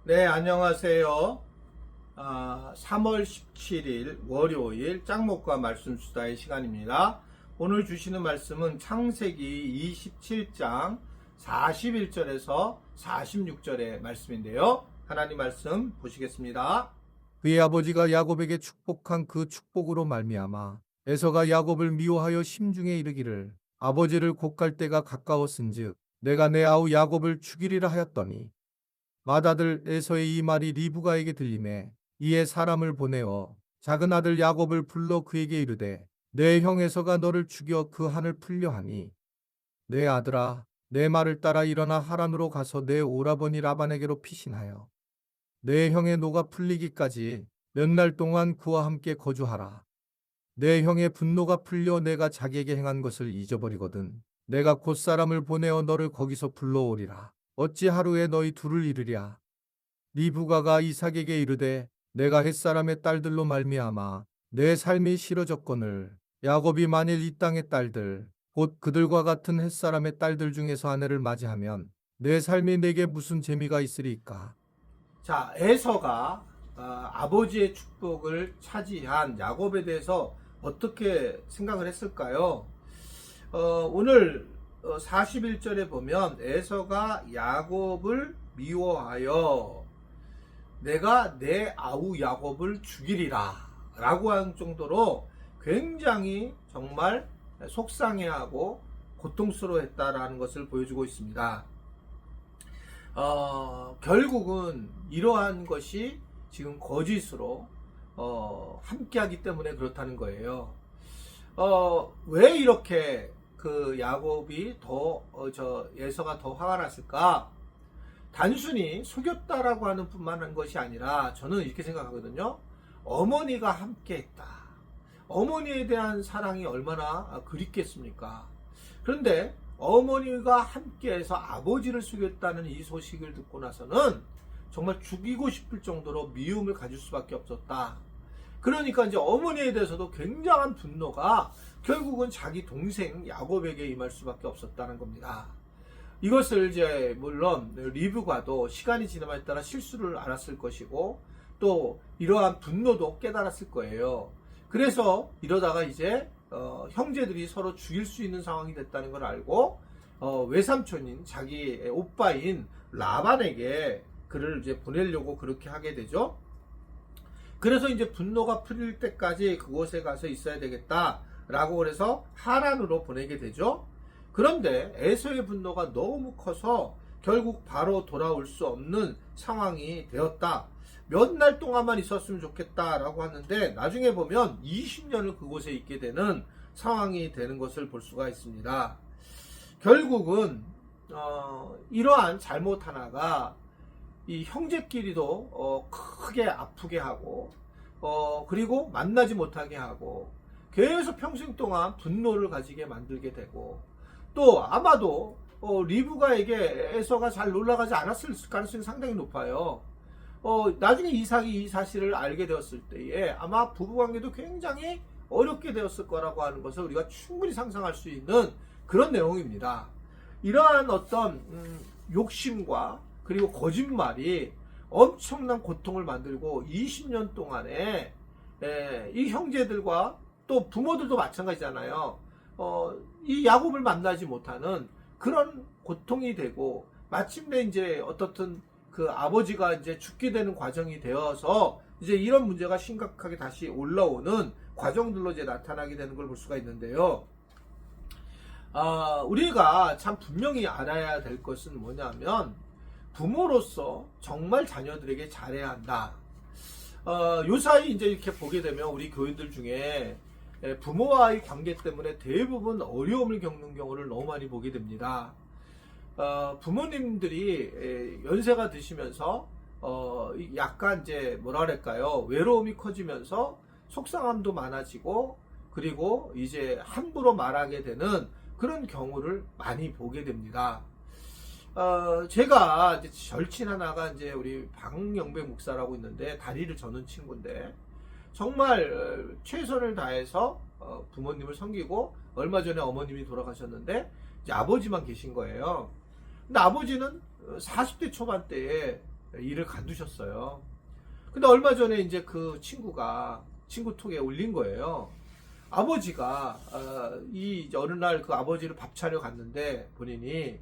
네, 안녕하세요. 3월 17일 월요일 짱목과 말씀 수다의 시간입니다. 오늘 주시는 말씀은 창세기 27장 41절에서 46절의 말씀인데요. 하나님 말씀 보시겠습니다. 그의 아버지가 야곱에게 축복한 그 축복으로 말미암아 에서가 야곱을 미워하여 심중에 이르기를 아버지를 곧 갈 때가 가까웠은즉 내가 내 아우 야곱을 죽이리라 하였더니 맏아들 에서의 이 말이 리브가에게 들리매 이에 사람을 보내어 작은 아들 야곱을 불러 그에게 이르되 내 형 에서가 너를 죽여 그 한을 풀려 하니 내 아들아 내 말을 따라 일어나 하란으로 가서 내 오라버니 라반에게로 피신하여 내 형의 노가 풀리기까지 몇 날 동안 그와 함께 거주하라. 내 형의 분노가 풀려 내가 자기에게 행한 것을 잊어버리거든 내가 곧 사람을 보내어 너를 거기서 불러오리라. 어찌 하루에 너희 둘을 이르랴. 리브가가 이삭에게 이르되 내가 햇사람의 딸들로 말미암아 내 삶이 싫어졌거늘 야곱이 만일 이 땅의 딸들 곧 그들과 같은 햇사람의 딸들 중에서 아내를 맞이하면 내 삶이 내게 무슨 재미가 있으리까. 자, 에서가 아버지의 축복을 차지한 야곱에 대해서 어떻게 생각을 했을까요? 오늘 41절에 보면 에서가 야곱을 미워하여 내가 내 아우 야곱을 죽이리라 라고 한 정도로 굉장히 정말 속상해하고 고통스러워했다라는 것을 보여주고 있습니다. 결국은 이러한 것이 지금 거짓으로 함께하기 때문에 그렇다는 거예요. 왜 이렇게 그 야곱이 에서가 더 화가 났을까? 단순히 속였다라고 하는 뿐만 한 것이 아니라 저는 이렇게 생각하거든요. 어머니가 함께했다. 어머니에 대한 사랑이 얼마나 그립겠습니까? 그런데 어머니가 함께해서 아버지를 속였다는 이 소식을 듣고 나서는 정말 죽이고 싶을 정도로 미움을 가질 수밖에 없었다. 그러니까 이제 어머니에 대해서도 굉장한 분노가 결국은 자기 동생 야곱에게 임할 수밖에 없었다는 겁니다. 이것을 이제 물론 리브가도 시간이 지남에 따라 실수를 알았을 것이고 또 이러한 분노도 깨달았을 거예요. 그래서 이러다가 이제 형제들이 서로 죽일 수 있는 상황이 됐다는 걸 알고 외삼촌인 자기 오빠인 라반에게 그를 이제 보내려고 그렇게 하게 되죠. 그래서 이제 분노가 풀릴 때까지 그곳에 가서 있어야 되겠다라고 그래서 하란으로 보내게 되죠. 그런데 에서의 분노가 너무 커서 결국 바로 돌아올 수 없는 상황이 되었다. 몇 날 동안만 있었으면 좋겠다라고 하는데 나중에 보면 20년을 그곳에 있게 되는 상황이 되는 것을 볼 수가 있습니다. 결국은 이러한 잘못 하나가 이 형제끼리도 크게 아프게 하고 그리고 만나지 못하게 하고 계속 평생 동안 분노를 가지게 만들게 되고 또 아마도 리브가에게 에서가 잘 놀라가지 않았을 가능성이 상당히 높아요. 나중에 이삭이 이 사실을 알게 되었을 때에 아마 부부관계도 굉장히 어렵게 되었을 거라고 하는 것을 우리가 충분히 상상할 수 있는 그런 내용입니다. 이러한 어떤 욕심과 그리고 거짓말이 엄청난 고통을 만들고 20년 동안에 이 형제들과 또 부모들도 마찬가지잖아요. 이 야곱을 만나지 못하는 그런 고통이 되고 마침내 이제 어떻든 그 아버지가 이제 죽게 되는 과정이 되어서 이제 이런 문제가 심각하게 다시 올라오는 과정들로 이제 나타나게 되는 걸 볼 수가 있는데요. 우리가 참 분명히 알아야 될 것은 뭐냐면 부모로서 정말 자녀들에게 잘해야 한다. 요사이 이제 이렇게 보게 되면 우리 교인들 중에 부모와의 관계 때문에 대부분 어려움을 겪는 경우를 너무 많이 보게 됩니다. 부모님들이 연세가 드시면서 약간 이제 뭐라 그럴까요? 외로움이 커지면서 속상함도 많아지고 그리고 이제 함부로 말하게 되는 그런 경우를 많이 보게 됩니다. 제가 이제 절친 하나가 이제 우리 박영배 목사라고 있는데 다리를 저는 친구인데 정말 최선을 다해서 부모님을 섬기고 얼마 전에 어머님이 돌아가셨는데 이제 아버지만 계신 거예요. 근데 아버지는 40대 초반대에 일을 간두셨어요. 근데 얼마 전에 이제 그 친구가 친구 톡에 올린 거예요. 아버지가 이 어느 날 그 아버지를 밥 차려 갔는데 본인이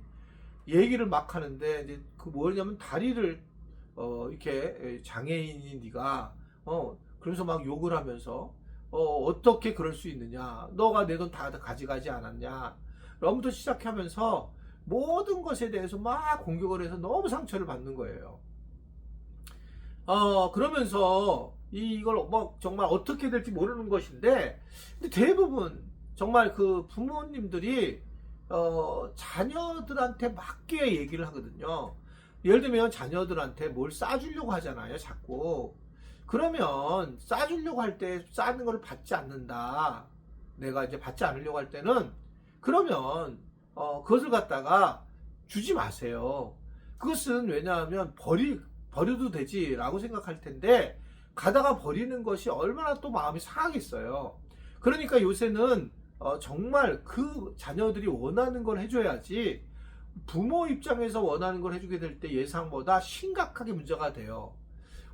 얘기를 막 하는데 이제 그 뭐냐면 다리를 이렇게 장애인인 네가 그러면서 막 욕을 하면서 어떻게 그럴 수 있느냐, 너가 내 돈 다 가져가지 않았냐, 그럼부터 시작하면서 모든 것에 대해서 막 공격을 해서 너무 상처를 받는 거예요. 그러면서 이걸 뭐 정말 어떻게 될지 모르는 것인데, 근데 대부분 정말 그 부모님들이 자녀들한테 맞게 얘기를 하거든요. 예를 들면 자녀들한테 뭘 싸주려고 하잖아요, 자꾸. 그러면 싸주려고 할 때 싸는 걸 받지 않는다, 내가 이제 받지 않으려고 할 때는, 그러면 그것을 갖다가 주지 마세요. 그것은 왜냐하면 버려도 되지라고 생각할 텐데, 가다가 버리는 것이 얼마나 또 마음이 상하겠어요. 그러니까 요새는 정말 그 자녀들이 원하는 걸 해줘야지, 부모 입장에서 원하는 걸 해주게 될 때 예상보다 심각하게 문제가 돼요.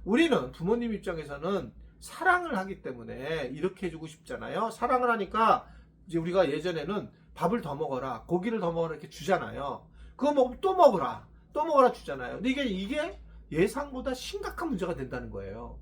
우리는 부모님 입장에서는 사랑을 하기 때문에 이렇게 해주고 싶잖아요. 사랑을 하니까 이제 우리가 예전에는 밥을 더 먹어라, 고기를 더 먹어라 이렇게 주잖아요. 그거 먹으면 또 먹어라, 또 먹어라 주잖아요. 근데 이게 예상보다 심각한 문제가 된다는 거예요.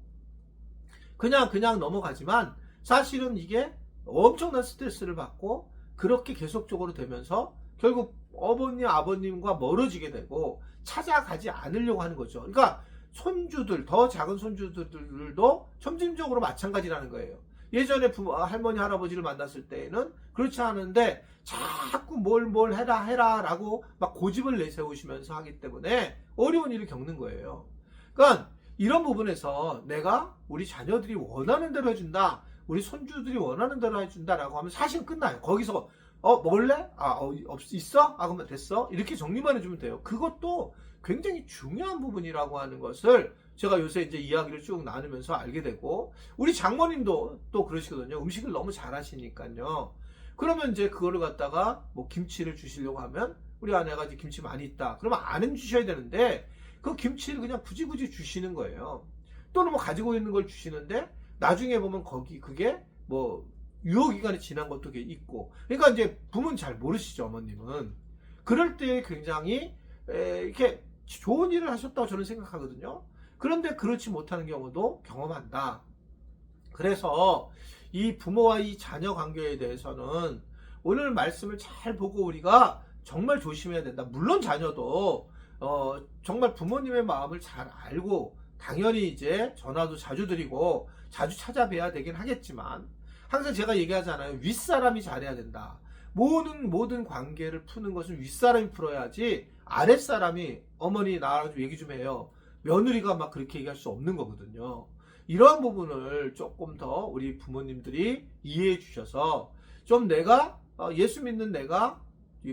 그냥 넘어가지만 사실은 이게 엄청난 스트레스를 받고 그렇게 계속적으로 되면서 결국 어머니 아버님과 멀어지게 되고 찾아가지 않으려고 하는 거죠. 그러니까 손주들, 더 작은 손주들도 점진적으로 마찬가지라는 거예요. 예전에 할머니 할아버지를 만났을 때에는 그렇지 않은데 자꾸 뭘 해라 라고 막 고집을 내세우시면서 하기 때문에 어려운 일을 겪는 거예요. 그러니까 이런 부분에서 내가 우리 자녀들이 원하는 대로 해준다, 우리 손주들이 원하는 대로 해준다라고 하면 사실 끝나요. 거기서 먹을래? 있어? 그러면 됐어. 이렇게 정리만 해주면 돼요. 그것도 굉장히 중요한 부분이라고 하는 것을 제가 요새 이제 이야기를 쭉 나누면서 알게 되고, 우리 장모님도 또 그러시거든요. 음식을 너무 잘하시니까요. 그러면 이제 그거를 갖다가 뭐 김치를 주시려고 하면 우리 아내가 이제 김치 많이 있다, 그러면 안 주셔야 되는데 그 김치를 그냥 굳이 주시는 거예요. 또는 뭐 가지고 있는 걸 주시는데 나중에 보면 그게 뭐 유효기간이 지난 것도 있고, 그러니까 이제 부모는 잘 모르시죠, 어머님은. 그럴 때 굉장히 이렇게 좋은 일을 하셨다고 저는 생각하거든요. 그런데 그렇지 못하는 경우도 경험한다. 그래서 이 부모와 이 자녀 관계에 대해서는 오늘 말씀을 잘 보고 우리가 정말 조심해야 된다. 물론 자녀도 정말 부모님의 마음을 잘 알고 당연히 이제 전화도 자주 드리고 자주 찾아뵈야 되긴 하겠지만, 항상 제가 얘기하잖아요. 윗사람이 잘해야 된다. 모든 관계를 푸는 것은 윗사람이 풀어야지 아랫사람이 어머니 나와서 얘기 좀 해요, 며느리가 막 그렇게 얘기할 수 없는 거거든요. 이러한 부분을 조금 더 우리 부모님들이 이해해 주셔서 좀 내가 예수 믿는 내가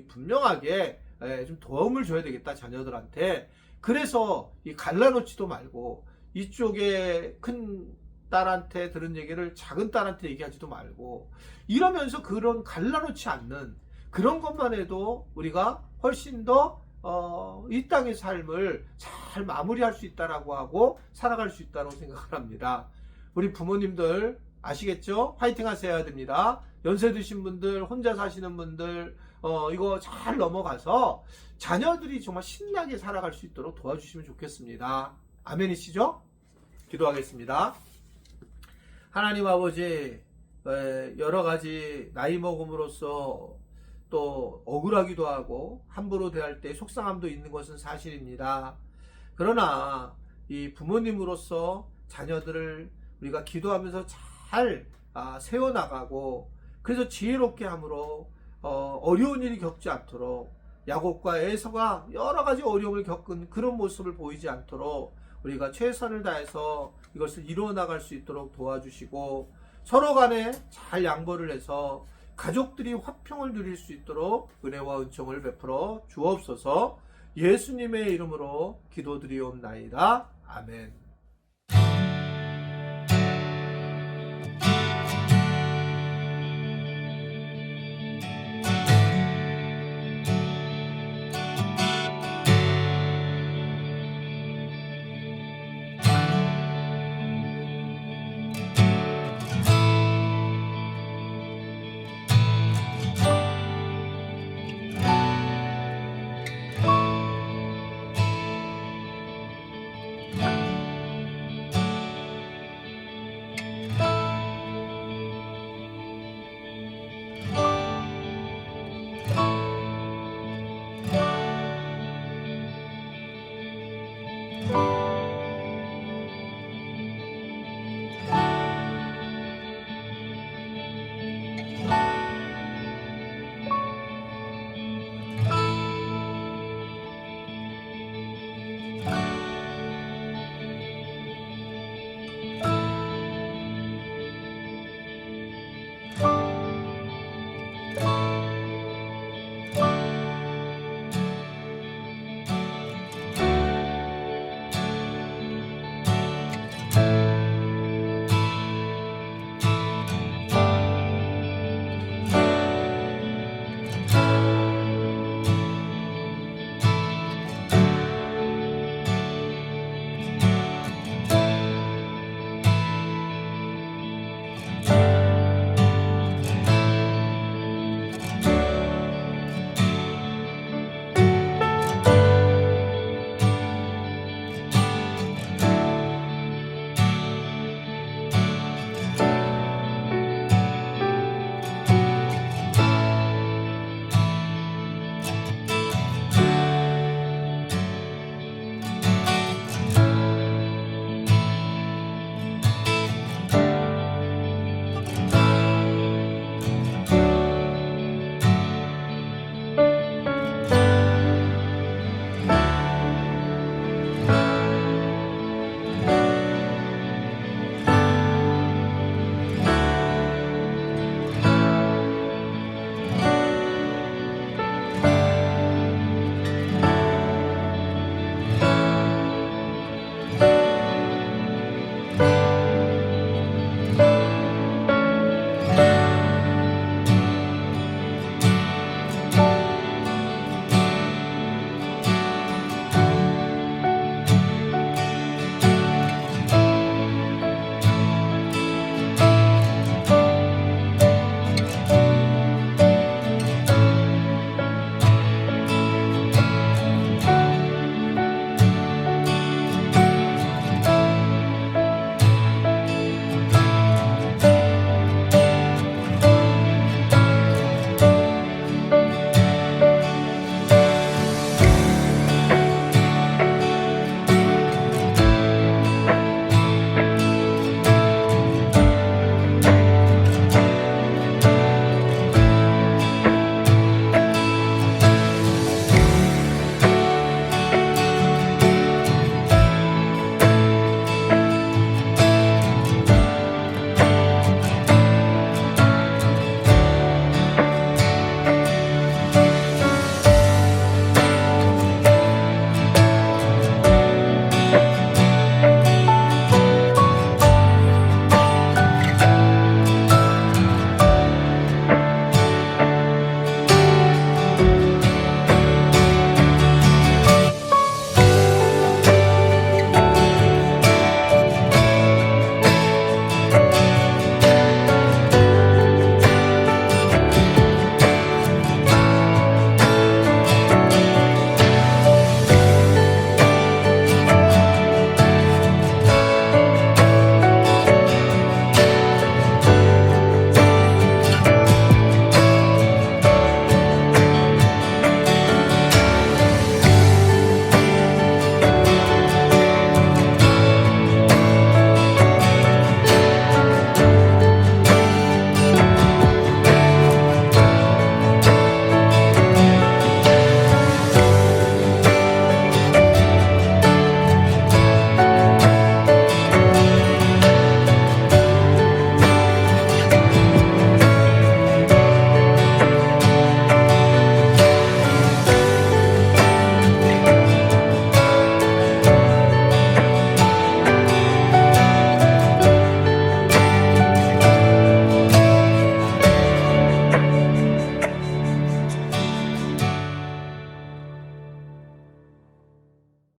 분명하게 좀 도움을 줘야 되겠다, 자녀들한테. 그래서 갈라놓지도 말고 이쪽에 큰 딸한테 들은 얘기를 작은 딸한테 얘기하지도 말고, 이러면서 그런 갈라놓지 않는 그런 것만 해도 우리가 훨씬 더 이 땅의 삶을 잘 마무리할 수 있다라고 하고 살아갈 수 있다고 생각을 합니다. 우리 부모님들 아시겠죠? 화이팅 하셔야 됩니다. 연세 드신 분들, 혼자 사시는 분들, 이거 잘 넘어가서 자녀들이 정말 신나게 살아갈 수 있도록 도와주시면 좋겠습니다. 아멘이시죠? 기도하겠습니다. 하나님 아버지, 여러 가지 나이 먹음으로써 또 억울하기도 하고 함부로 대할 때 속상함도 있는 것은 사실입니다. 그러나 이 부모님으로서 자녀들을 우리가 기도하면서 잘 세워나가고, 그래서 지혜롭게 함으로 어려운 일이 겪지 않도록, 야곱과 에서가 여러 가지 어려움을 겪은 그런 모습을 보이지 않도록 우리가 최선을 다해서 이것을 이루어 나갈 수 있도록 도와주시고, 서로 간에 잘 양보를 해서 가족들이 화평을 누릴 수 있도록 은혜와 은총을 베풀어 주옵소서. 예수님의 이름으로 기도드리옵나이다. 아멘.